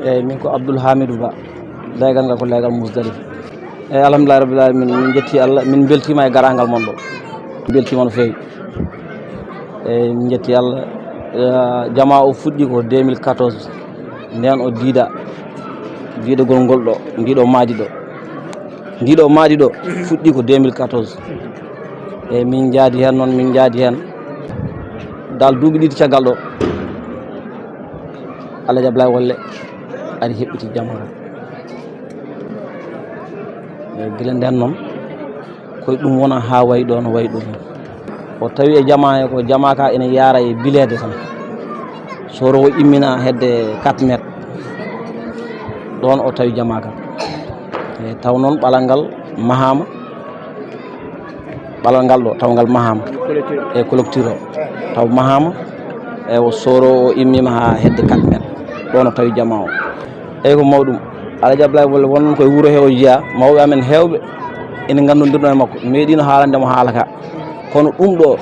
eyyi min ko Abdoul Hamidou Ba legal ngal ko legal Musdalif eyyi alhamdulillahi rabbil alamin min jetti Allah min beltima e garagal mon ɗo beltima no fewi eyyi min jetti Allah jama o fuɗɗi ko 2014 nden o diidagol ngol ɗo ndiɗo maadi ɗo fuɗɗi ko 2014 eyyi min jaadi hen dal duuɓi ɗiɗi caggal ɗo Alaji Ablaye Wolle ari heɓɓiti jama eyyi guila nden noon koye ɗum wona ha wayi ɗo no wayi ɗum o tawi e jama ko jama ka ene yaara e bilede tan soro o immina hedde 4 métres ɗon o tawi jama ka eyyi taw noon ɓalal ngal mahama ɓalal ngal ɗo taw ngal mahama e collecteur o taw mahama e o soro o immima ha hedde 4 métres ɗon o tawi jama o eyyi ko mawɗum Alaji Ablaye Wolle wonnon koye wuuro he o jiya mawɓe amen hewɓe ene gandodirno e makko meeɗino haalandemo haala ka kono ɗum ɗo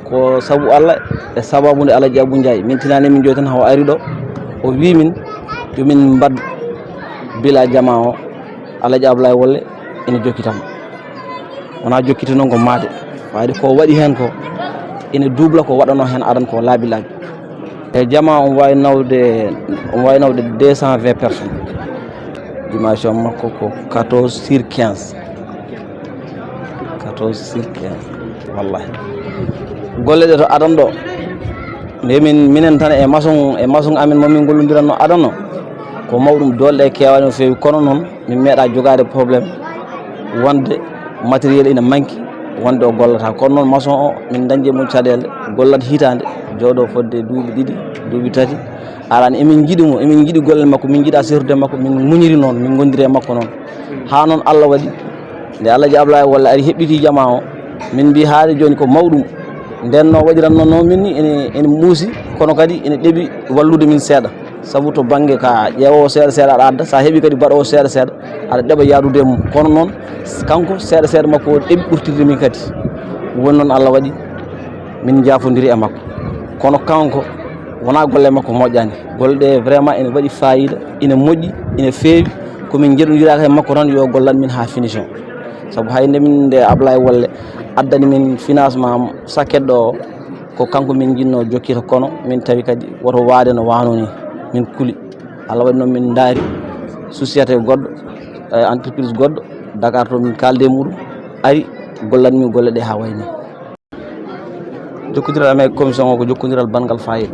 ko sabu Allah e sababude Alaji Abou Ndiaye min tinani min joni tan hawo ari ɗo o wi min yomin mbad bila jama o Alaji Ablaye Wolle ene jokkitamo wona jokkiti noon ko maade wayde ko waɗi hen ko ene dubla ko waɗano hen adan ko laabi e jama on wawi nawde 220 personnes dimension makko ko 14/15 wallahi golle ɗe to adan ɗo nde minen tan e maçon amen momin gollodiranno adan o ko mawɗum dole kewani no fewi kono noon min meeɗa jogade probléme wonde matériel ina manki wonde o gollata kono noon maçon o min dañde mum caɗele gollat hitande jooɗo fodde duuɓi 2 duuɓi 3 arani emin jiiɗimo emin jiiɗi golle makko min jiiɗa sirrude makko min muñiri noon min gondiri e makko noon ha noon Allah waɗi nde Alaji Ablaye Wolle ari heɓɓiti jama o min mbi haade joni ko mawɗum nden no waɗiranno min ni ene muusi kono kadi ene ɗeɓi wallude min seeɗa sabu to banggue ka ƴeewowo seeɗa aɗa adda sa heeɓi kadi mbaɗowo seeɗa aɗa ɗeɓa yaadude e mum kono noon kanko seeɗa makko o ɗeɓi ɓurtirde min kadi woni noon Allah waɗi min jafodiri e makko kono kanko wona golle makko moƴƴani golle ɗe vraiment ene waɗi fayida ene moƴƴi ene feewi komin jeɗodiraka e makko tan yo gollat min ha finition saabu hayde min nde Ablaye Wolle addani min financement sakket ɗo ko kanko min jinno jokkita kono min tawi kadi woto waade no wano ni min kuuli Allah waɗi noon min daari société goɗɗo entreprise goɗɗo Dakar to min kalde muɗum ari gollat min golle ɗe ha wayni jokkodiral amen commission o ko jokkodiral bangal fayida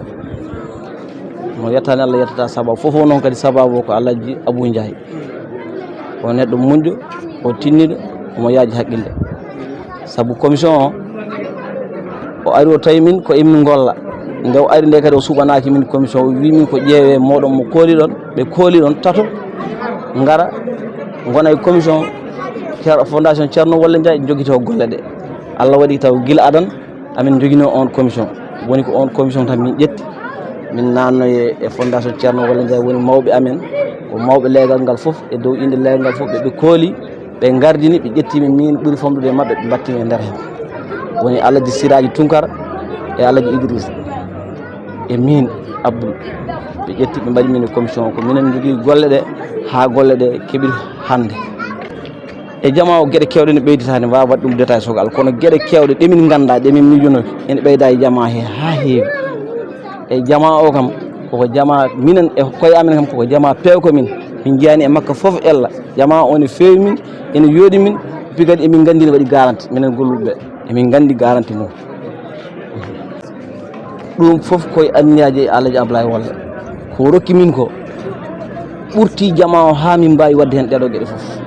no yettani Allah yettata sababu fofo noon kadi sababu ko Alaji Abou Ndiaye o neɗɗo munƴo o tinniɗo omo yaaji haqqille sabu commission o ari o tawi min ko emin golla nde o ari nde kadi o suɓanaki min commission o wi min ko ƴeewe moɗon mo kooli ɗon ɓe kooli ɗon tato gara gona e commission fondation Ceerno Wolle Ndiaye joguito golle ɗe Allah waɗi taw guila adan amin joguino on commission woni ko on commission tan min ƴetti min nanno e fondation Ceerno Wolle Ndiaye woni mawɓe amen ko mawɓe leegal ngal foof e dow inde leegal ngal foof ɓe kooli ɓe gardini ɓe ƴettimi min ɓuuri famɗude e mabɓe ɓe battimi e nder hen woni Alaji Siraji Tunkara e Alaji Idrissa e min Abdoul ɓe ƴetti ɓe mbaɗi min e commission ko minen jogui golle ɗe ha golle ɗe keeɓi hande e jama o gueɗe kewɗe ne ɓeyditani wawa waɗ ɗum détail sogal kono gueɗe kewɗe ɗemin ganda ɗemin mijonoki ene ɓeyda e jama he ha heewi e jama o kam koko jama minen e koye amen kam koko jama pewko min jiyani e makka foof ella jama o ne fewi min ene yooɗi min puis kadi emin gandi ne waɗi garanti minen golluɓeɓe emin gandi garanti mum ɗum foof koye anniyaji e Alaji Ablaye Wolle ko rokki min ko ɓurti jama o ha min mbawi wadde hen ɗeɗo gueɗe foof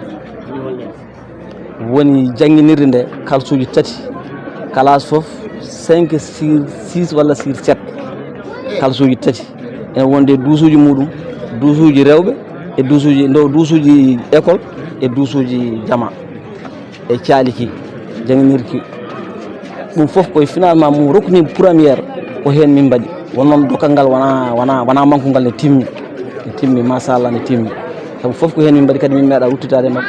woni jangguinirde nde kalsuji 3 classe foof 5 sur 6 walla sur 7 kalsuji 3 ene wonde duusuji muɗum duusuji rewɓe e duusuji école e duusuji jama e caaliki jangguinirki ɗum foof koye finalement mum rokkumi premiére ko hen min mbaɗi won noon dokal ngal wona mankugal ne timmi machallah ne timmi sabu foof ko hen min mbaɗi kadi min meeɗa ruttitade makko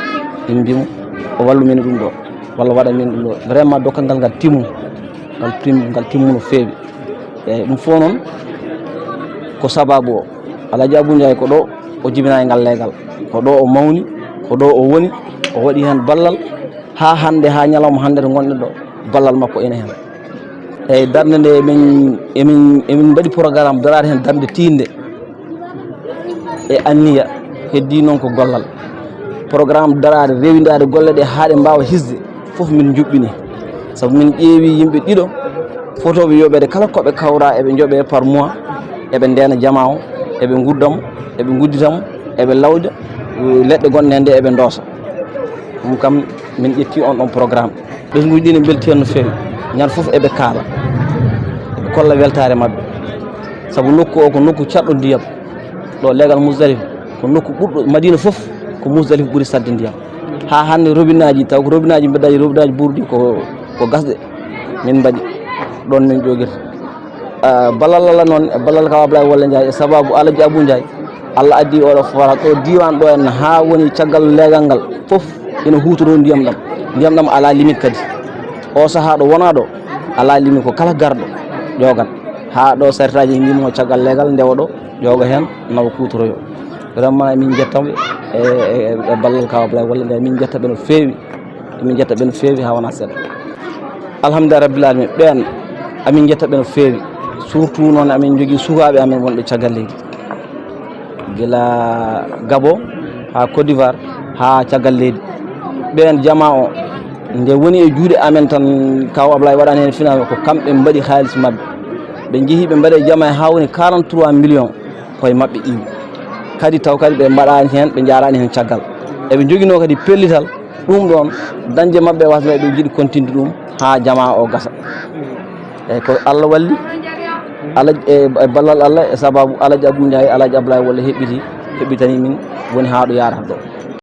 min mbimo o wallu min ɗum ɗo walla waɗa min ɗum ɗo vraiment dokal ngal ngal timmu no feewi eyyi ɗum fof noon ko sababu o Alaji Abou Ndiaye ko ɗo o jibinayi ngal leegal ko ɗo o mawni ko ɗo o woni o waɗi hen ballal ha hande ha ñalawma hande to gonɗen ɗo ballal makko ene hen eyyi darde nde emin mbaɗi programme darade hen darde tinde e anniya heddi noon ko gollal programme darade rewidade golle ɗe ha ɗe mbawa hisde foof min juɓɓini saabu min ƴeewi yimɓe ɗiɗo fotoɓe yoɓede kala koɓe kawra eɓe jooɓe par mois eɓe ndena jama o eɓe guddamo eɓe gudditamo eɓe lawda leɗɗe gonɗe hen nde eɓe doosa ɗum kam min ƴetti on ɗon programme ɓesguji ɗi ne belti hen no fewi ñande foof eɓe kaala eɓe kolla weltare mabɓe saabu nokku o ko nokku caɗɗo ndiyam ɗo leegal Musdalifa ko nokku ɓurɗo Madina foof ko Musdalifa ɓuuri sadde ndiyam ha hande robinet aji taw ko robinet aji beddaji robinet aji ɓurɗi ko gasɗe min mbaɗi ɗon min ƴogirta ballal Allah noon e ballal Kaw Ablaye Wally Ndiaye e sababu Alaji Abou Ndiaye Allah addi oɗo fora ɗo diwan ɗo en ha woni caggal leegal ngal foof ina hutoro ndiyam ɗam ala limite kadi o saaha ɗo wona ɗo ala limite ko kala garɗo ƴogat ha ɗo sartaji guimo caggal leegal ndewa ɗo ƴoga hen nawa kutoroyo vraiment min jettaɓe e ballal Kaw Ablaye Wally Ndiaye min jettaɓe no fewi min jettaɓe no fewi ha wona seeɗa alhamdulillah rabbil alamin ɓen amin jettaɓe no fewi surtout noon amin jogui sukaɓe amin wonɓe caggal leydi guila Gabon ha Côte d'Ivoire ha caggal leydi ɓen jama o nde woni e juuɗe amen tan Kaw Ablaye waɗani hen final ko kamɓe mbaɗi halis mabɓe ɓe jeehi ɓe mbaɗe jama ha woni 43 millions koye mabɓe iwi kadi taw kadi ɓe mbaɗani hen ɓe jarani hen caggal eɓe joguino kadi pellital ɗum ɗon dañde mabɓe wasde ɓe jiiɗi continue ɗum ha jama o gasa eyyi ko Allah walli Allah e ballal Allah e sababu Alaji Abou Ndiaye Alaji Ablaye Wally heɓɓitani min woni ha ɗo yarata ɗo